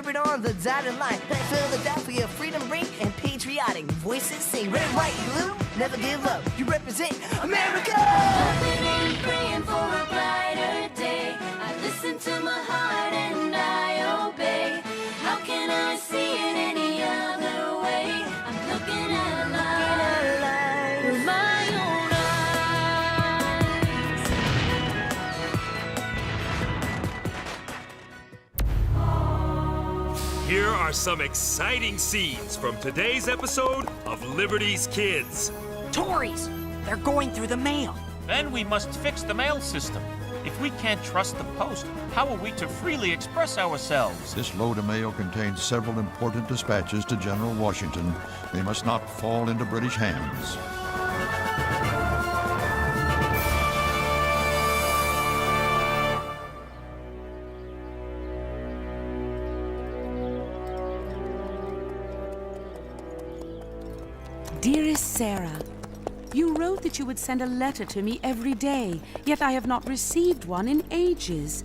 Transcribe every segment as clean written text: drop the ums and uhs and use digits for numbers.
delivered on the dotted line. Let Philadelphia freedom ring and patriotic voices sing. Red, white, blue, never give up. You represent America. Hoping and praying for a brighter day. I listen to my heart and I obey. How can I see it any other way? I'm looking at life with my own eyes. Here are some exciting scenes from today's episode of Liberty's Kids. Tories! They're going through the mail. Then we must fix the mail system. If we can't trust the post, how are we to freely express ourselves? This load of mail contains several important dispatches to General Washington. They must not fall into British hands. Dearest Sarah, you wrote that you would send a letter to me every day, yet I have not received one in ages.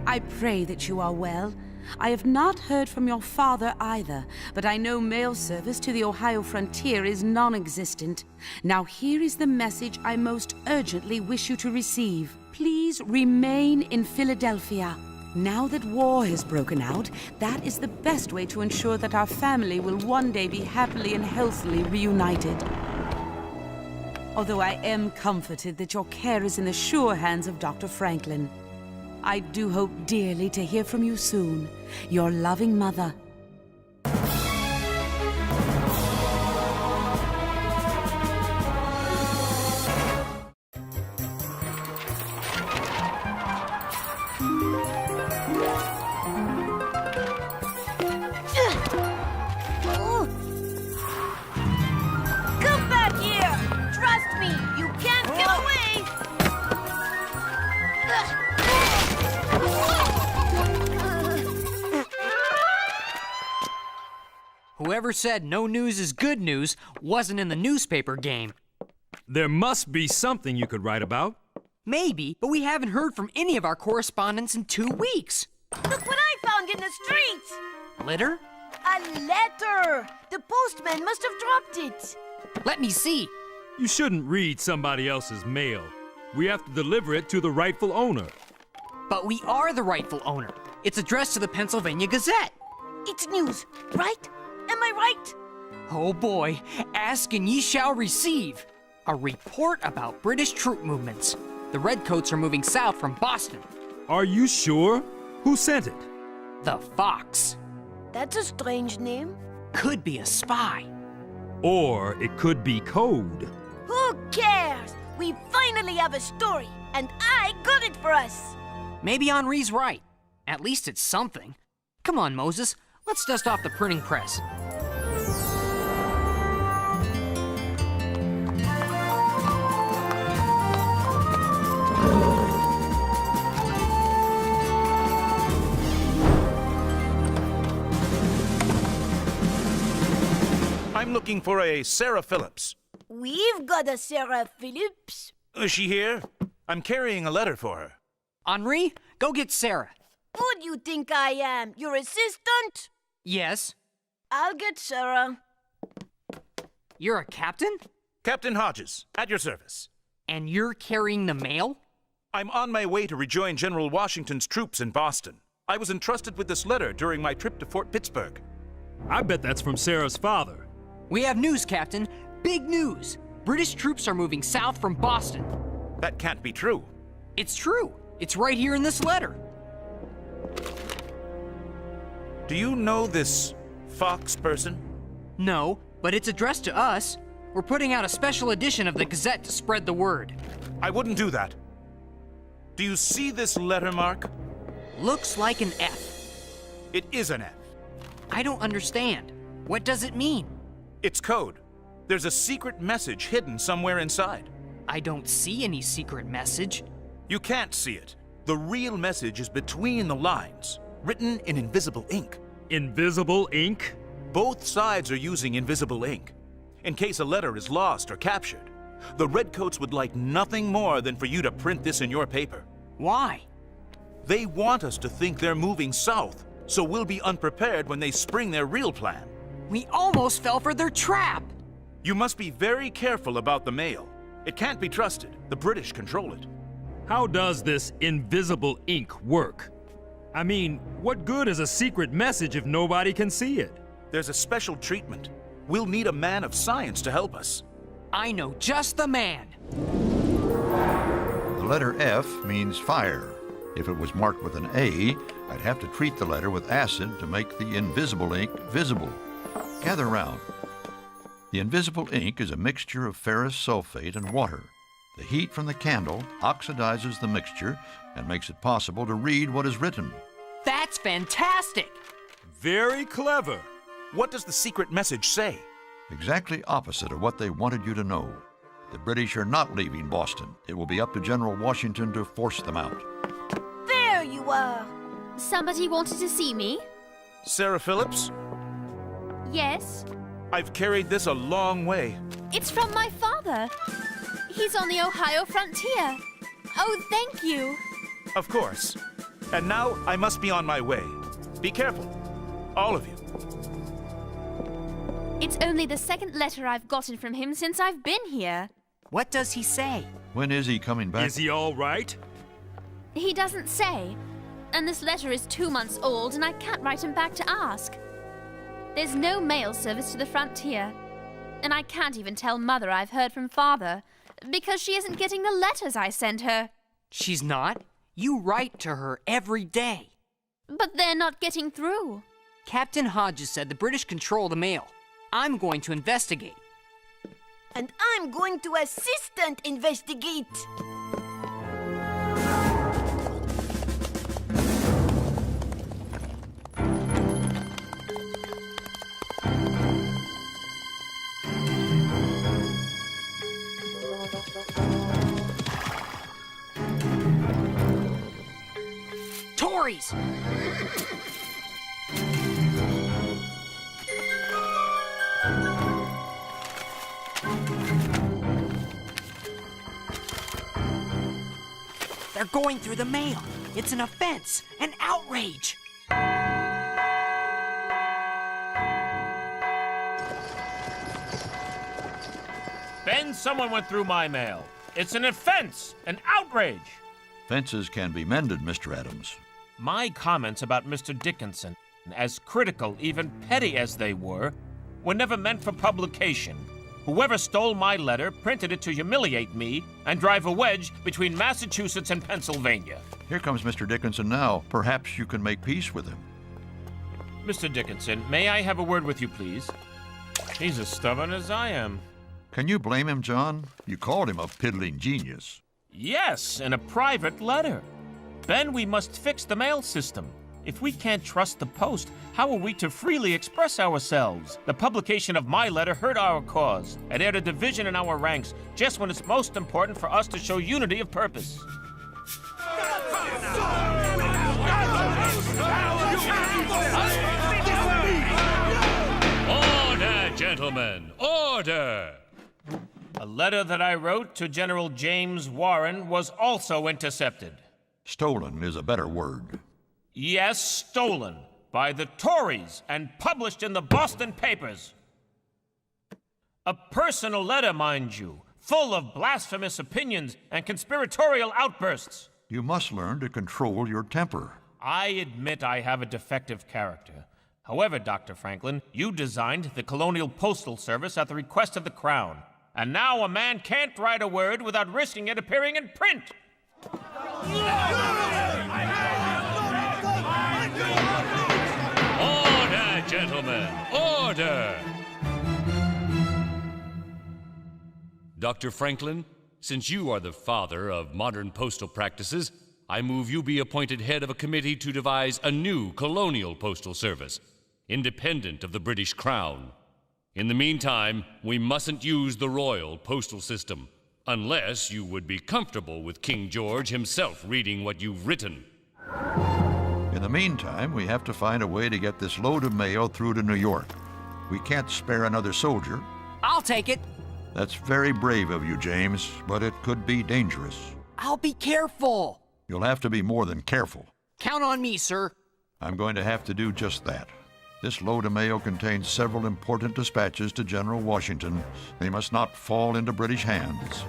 I pray that you are well. I have not heard from your father either, but I know mail service to the Ohio frontier is non-existent. Now here is the message I most urgently wish you to receive. Please remain in Philadelphia. Now that war has broken out, that is the best way to ensure that our family will one day be happily and healthily reunited. Although I am comforted that your care is in the sure hands of Dr. Franklin. I do hope dearly to hear from you soon. Your loving mother. Come back here! Trust me, you can't get away! Whoever said no news is good news wasn't in the newspaper game. There must be something you could write about. Maybe, but we haven't heard from any of our correspondents in 2 weeks. Look what I found in the streets! Litter? A letter! The postman must have dropped it. Let me see. You shouldn't read somebody else's mail. We have to deliver it to the rightful owner. But we are the rightful owner. It's addressed to the Pennsylvania Gazette. It's news, right? Am I right? Oh boy, ask and ye shall receive. A report about British troop movements. The Redcoats are moving south from Boston. Are you sure? Who sent it? The Fox. That's a strange name. Could be a spy. Or it could be code. Who cares? We finally have a story, and I got it for us. Maybe Henri's right. At least it's something. Come on, Moses. Let's dust off the printing press. I'm looking for a Sarah Phillips. We've got a Sarah Phillips. Is she here? I'm carrying a letter for her. Henri, go get Sarah. Who do you think I am? Your assistant? Yes. I'll get Sarah. You're a captain? Captain Hodges, at your service. And you're carrying the mail? I'm on my way to rejoin General Washington's troops in Boston. I was entrusted with this letter during my trip to Fort Pittsburgh. I bet that's from Sarah's father. We have news, Captain. Big news. British troops are moving south from Boston. That can't be true. It's true. It's right here in this letter. Do you know this Fox person? No, but it's addressed to us. We're putting out a special edition of the Gazette to spread the word. I wouldn't do that. Do you see this letter mark? Looks like an F. It is an F. I don't understand. What does it mean? It's code. There's a secret message hidden somewhere inside. I don't see any secret message. You can't see it. The real message is between the lines, written in invisible ink. Invisible ink? Both sides are using invisible ink. In case a letter is lost or captured, the Redcoats would like nothing more than for you to print this in your paper. Why? They want us to think they're moving south, so we'll be unprepared when they spring their real plan. We almost fell for their trap. You must be very careful about the mail. It can't be trusted. The British control it. How does this invisible ink work? I mean, what good is a secret message if nobody can see it? There's a special treatment. We'll need a man of science to help us. I know just the man. The letter F means fire. If it was marked with an A, I'd have to treat the letter with acid to make the invisible ink visible. Gather round. The invisible ink is a mixture of ferrous sulfate and water. The heat from the candle oxidizes the mixture and makes it possible to read what is written. That's fantastic! Very clever. What does the secret message say? Exactly opposite of what they wanted you to know. The British are not leaving Boston. It will be up to General Washington to force them out. There you are. Somebody wanted to see me? Sarah Phillips? Yes. I've carried this a long way. It's from my father. He's on the Ohio frontier. Oh, thank you. Of course. And now I must be on my way. Be careful. All of you. It's only the second letter I've gotten from him since I've been here. What does he say? When is he coming back? Is he all right? He doesn't say. And this letter is 2 months old, and I can't write him back to ask. There's no mail service to the frontier. And I can't even tell Mother I've heard from Father, because she isn't getting the letters I send her. She's not. You write to her every day. But they're not getting through. Captain Hodges said the British control the mail. I'm going to investigate. And I'm going to assistant investigate. Tories! They're going through the mail. It's an offense, an outrage. Ben, someone went through my mail. It's an offense, an outrage. Fences can be mended, Mr. Adams. My comments about Mr. Dickinson, as critical, even petty as they were never meant for publication. Whoever stole my letter printed it to humiliate me and drive a wedge between Massachusetts and Pennsylvania. Here comes Mr. Dickinson now. Perhaps you can make peace with him. Mr. Dickinson, may I have a word with you, please? He's as stubborn as I am. Can you blame him, John? You called him a piddling genius. Yes, in a private letter. Ben, we must fix the mail system. If we can't trust the post, how are we to freely express ourselves? The publication of my letter hurt our cause and aired a division in our ranks just when it's most important for us to show unity of purpose. Order, gentlemen, order! A letter that I wrote to General James Warren was also intercepted. Stolen is a better word. Yes, stolen by the Tories and published in the Boston papers. A personal letter, mind you, full of blasphemous opinions and conspiratorial outbursts. You must learn to control your temper. I admit I have a defective character. However, Dr. Franklin, you designed the Colonial Postal Service at the request of the Crown. And now a man can't write a word without risking it appearing in print. Order, gentlemen, order! Dr. Franklin, since you are the father of modern postal practices, I move you be appointed head of a committee to devise a new colonial postal service, independent of the British Crown. In the meantime, we mustn't use the royal postal system, unless you would be comfortable with King George himself reading what you've written. In the meantime, we have to find a way to get this load of mail through to New York. We can't spare another soldier. I'll take it. That's very brave of you, James, but it could be dangerous. I'll be careful. You'll have to be more than careful. Count on me, sir. I'm going to have to do just that. This load of mail contains several important dispatches to General Washington. They must not fall into British hands.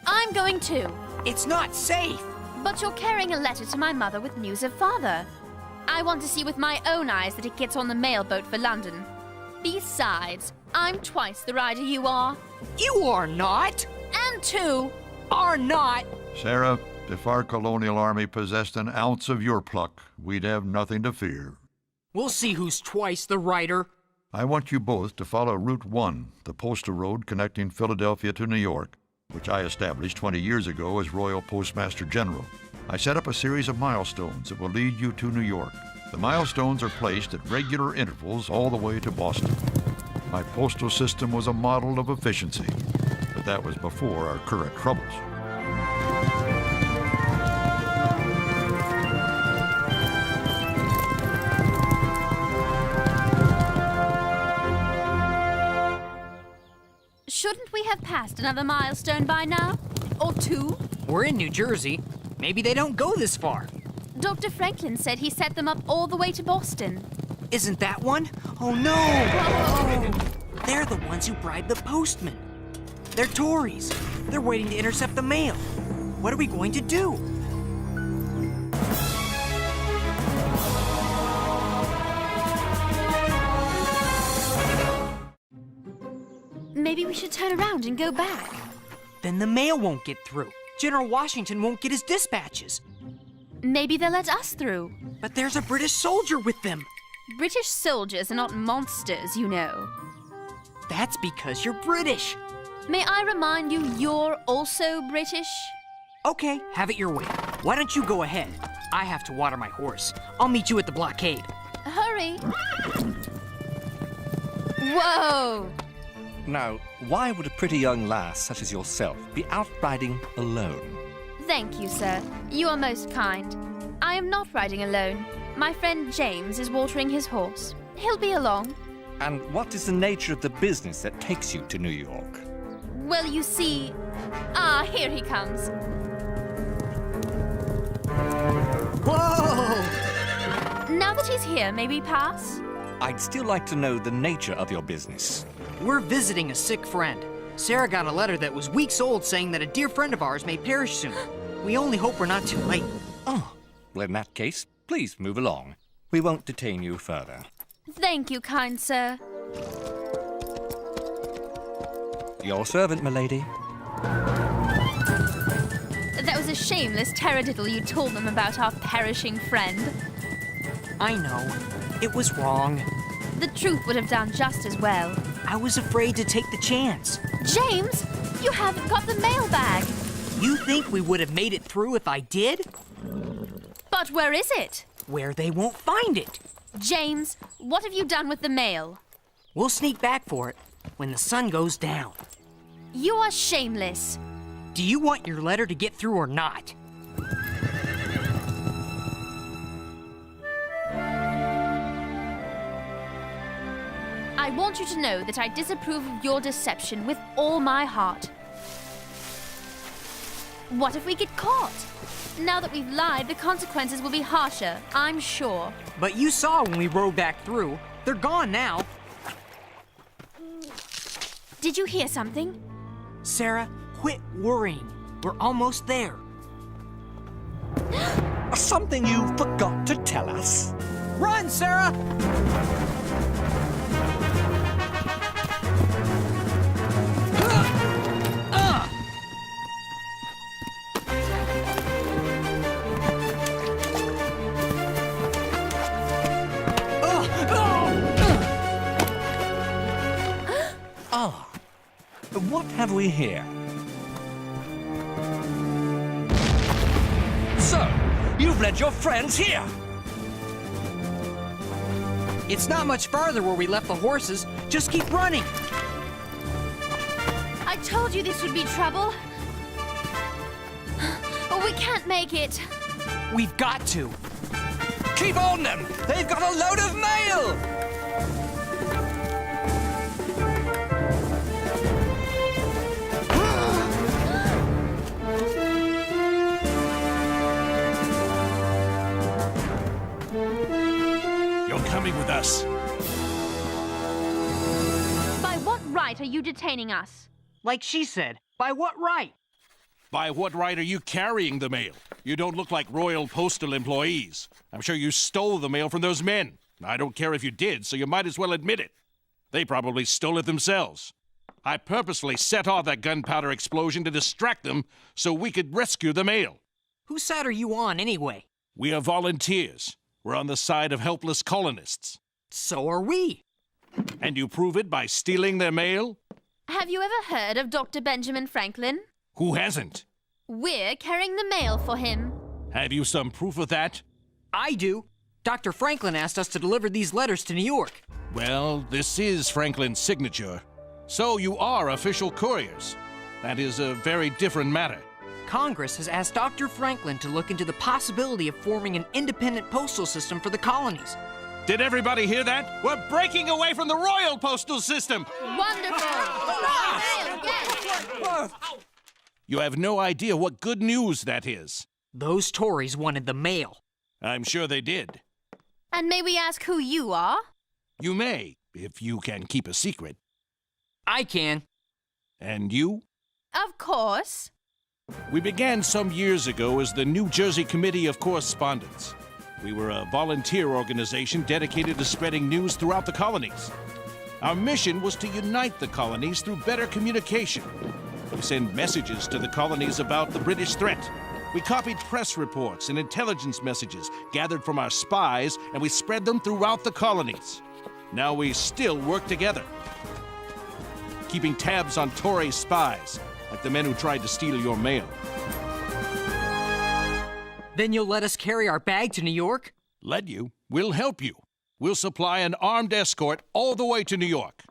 I'm going too. It's not safe. But you're carrying a letter to my mother with news of father. I want to see with my own eyes that it gets on the mail boat for London. Besides, I'm twice the rider you are. You are not. And two. Are not. Sarah, if our colonial army possessed an ounce of your pluck, we'd have nothing to fear. We'll see who's twice the rider. I want you both to follow Route 1, the postal road connecting Philadelphia to New York, which I established 20 years ago as Royal Postmaster General. I set up a series of milestones that will lead you to New York. The milestones are placed at regular intervals all the way to Boston. My postal system was a model of efficiency, but that was before our current troubles. Shouldn't we have passed another milestone by now? Or two? We're in New Jersey. Maybe they don't go this far. Dr. Franklin said he set them up all the way to Boston. Isn't that one? Oh no! Whoa. They're the ones who bribed the postman. They're Tories. They're waiting to intercept the mail. What are we going to do? Maybe we should turn around and go back. Then the mail won't get through. General Washington won't get his dispatches. Maybe they'll let us through. But there's a British soldier with them. British soldiers are not monsters, you know. That's because you're British. May I remind you, you're also British? Okay, have it your way. Why don't you go ahead? I have to water my horse. I'll meet you at the blockade. Hurry. Whoa! Now, why would a pretty young lass such as yourself be out riding alone? Thank you, sir. You are most kind. I am not riding alone. My friend James is watering his horse. He'll be along. And what is the nature of the business that takes you to New York? Well, you see... Ah, here he comes. Whoa! Now that he's here, may we pass? I'd still like to know the nature of your business. We're visiting a sick friend. Sarah got a letter that was weeks old saying that a dear friend of ours may perish soon. We only hope we're not too late. Oh, well, in that case, please move along. We won't detain you further. Thank you, kind sir. Your servant, milady. That was a shameless taradiddle you told them about our perishing friend. I know. It was wrong. The truth would have done just as well. I was afraid to take the chance. James, you haven't got the mailbag. You think we would have made it through if I did? But where is it? Where they won't find it. James, what have you done with the mail? We'll sneak back for it when the sun goes down. You are shameless. Do you want your letter to get through or not? I want you to know that I disapprove of your deception with all my heart. What if we get caught? Now that we've lied, the consequences will be harsher, I'm sure. But you saw when we rode back through. They're gone now. Did you hear something? Sarah, quit worrying. We're almost there. Something you forgot to tell us. Run, Sarah! What have we here? So, you've led your friends here! It's not much farther where we left the horses. Just keep running. I told you this would be trouble. Oh, we can't make it. We've got to. Keep on them! They've got a load of mail! coming with us. By what right are you detaining us? Like she said, by what right? By what right are you carrying the mail? You don't look like Royal Postal employees. I'm sure you stole the mail from those men. I don't care if you did, so you might as well admit it. They probably stole it themselves. I purposely set off that gunpowder explosion to distract them so we could rescue the mail. Whose side are you on, anyway? We are volunteers. We're on the side of helpless colonists. So are we. And you prove it by stealing their mail? Have you ever heard of Dr. Benjamin Franklin? Who hasn't? We're carrying the mail for him. Have you some proof of that? I do. Dr. Franklin asked us to deliver these letters to New York. Well, this is Franklin's signature. So you are official couriers. That is a very different matter. Congress has asked Dr. Franklin to look into the possibility of forming an independent postal system for the colonies. Did everybody hear that? We're breaking away from the Royal Postal System! Wonderful! Mail, yes! You have no idea what good news that is. Those Tories wanted the mail. I'm sure they did. And may we ask who you are? You may, if you can keep a secret. I can. And you? Of course. We began some years ago as the New Jersey Committee of Correspondence. We were a volunteer organization dedicated to spreading news throughout the colonies. Our mission was to unite the colonies through better communication. We sent messages to the colonies about the British threat. We copied press reports and intelligence messages gathered from our spies, and we spread them throughout the colonies. Now we still work together, keeping tabs on Tory spies, like the men who tried to steal your mail. Then you'll let us carry our bag to New York? Let you? We'll help you. We'll supply an armed escort all the way to New York.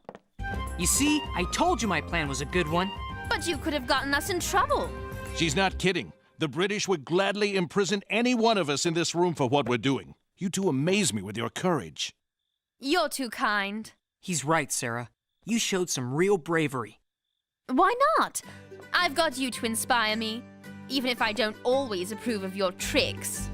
You see, I told you my plan was a good one. But you could have gotten us in trouble. She's not kidding. The British would gladly imprison any one of us in this room for what we're doing. You two amaze me with your courage. You're too kind. He's right, Sarah. You showed some real bravery. Why not? I've got you to inspire me, even if I don't always approve of your tricks.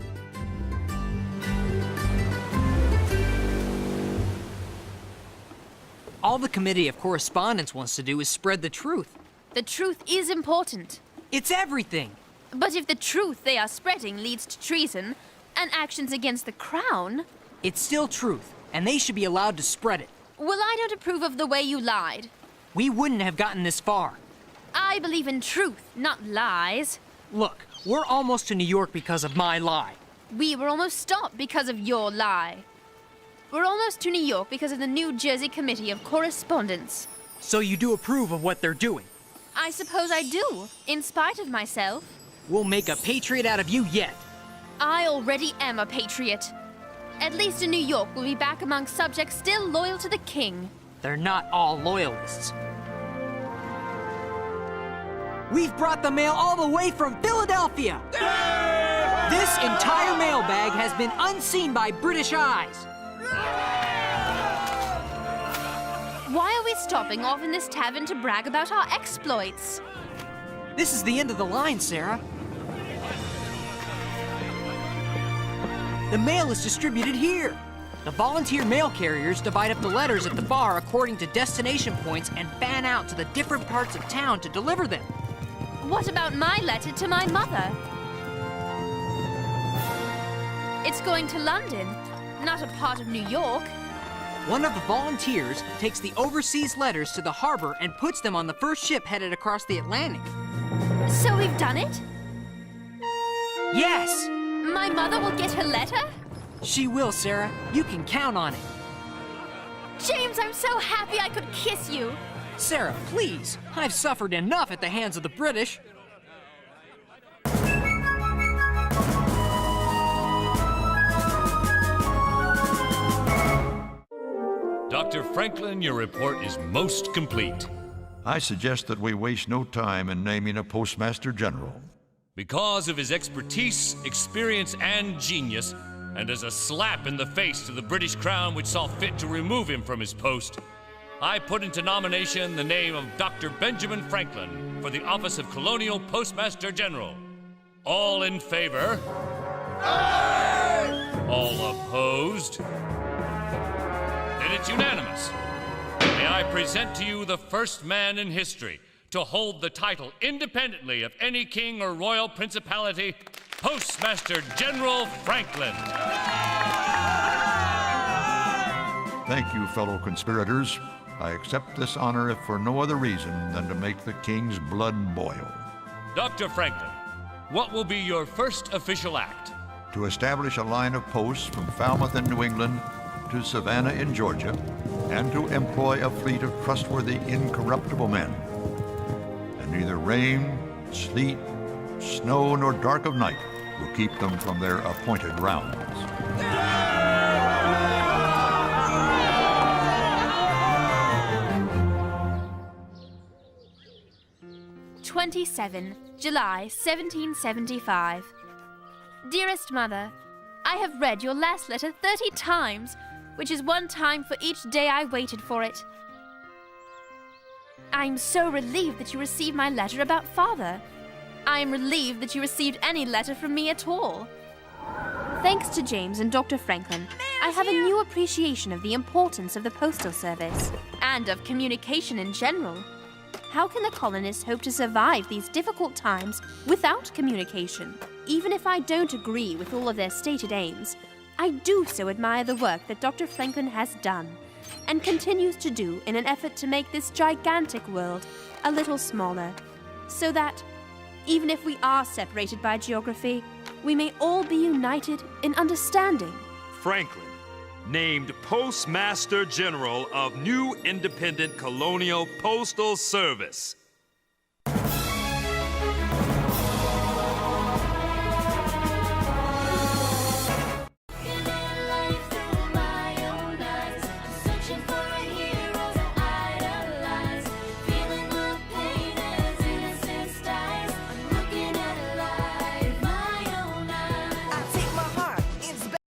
All the Committee of Correspondence wants to do is spread the truth. The truth is important. It's everything. But if the truth they are spreading leads to treason and actions against the crown... It's still truth, and they should be allowed to spread it. Well, I don't approve of the way you lied. We wouldn't have gotten this far. I believe in truth, not lies. Look, we're almost to New York because of my lie. We were almost stopped because of your lie. We're almost to New York because of the New Jersey Committee of Correspondence. So you do approve of what they're doing? I suppose I do, in spite of myself. We'll make a patriot out of you yet. I already am a patriot. At least in New York, we'll be back among subjects still loyal to the king. They're not all loyalists. We've brought the mail all the way from Philadelphia! Yay! This entire mailbag has been unseen by British eyes. Why are we stopping off in this tavern to brag about our exploits? This is the end of the line, Sarah. The mail is distributed here. The volunteer mail carriers divide up the letters at the bar according to destination points and fan out to the different parts of town to deliver them. What about my letter to my mother? It's going to London, not a part of New York. One of the volunteers takes the overseas letters to the harbor and puts them on the first ship headed across the Atlantic. So we've done it? Yes! My mother will get her letter? She will, Sarah. You can count on it. James, I'm so happy I could kiss you. Sarah, please. I've suffered enough at the hands of the British. Dr. Franklin, your report is most complete. I suggest that we waste no time in naming a Postmaster General. Because of his expertise, experience, and genius, and as a slap in the face to the British Crown which saw fit to remove him from his post, I put into nomination the name of Dr. Benjamin Franklin for the office of Colonial Postmaster General. All in favor? Aye! All opposed? it's unanimous. May I present to you the first man in history to hold the title independently of any king or royal principality, Postmaster General Franklin. Thank you, fellow conspirators. I accept this honor if for no other reason than to make the king's blood boil. Dr. Franklin, what will be your first official act? To establish a line of posts from Falmouth in New England to Savannah in Georgia, and to employ a fleet of trustworthy, incorruptible men. And neither rain, sleet, snow, nor dark of night will keep them from their appointed rounds. 27 July 1775. Dearest Mother, I have read your last letter 30 times, which is one time for each day I waited for it. I am so relieved that you received my letter about Father. I am relieved that you received any letter from me at all. Thanks to James and Dr. Franklin, I have a new appreciation of the importance of the postal service and of communication in general. How can the colonists hope to survive these difficult times without communication? Even if I don't agree with all of their stated aims, I do so admire the work that Dr. Franklin has done and continues to do in an effort to make this gigantic world a little smaller, so that, even if we are separated by geography, we may all be united in understanding. Franklin, named Postmaster General of new independent colonial postal service.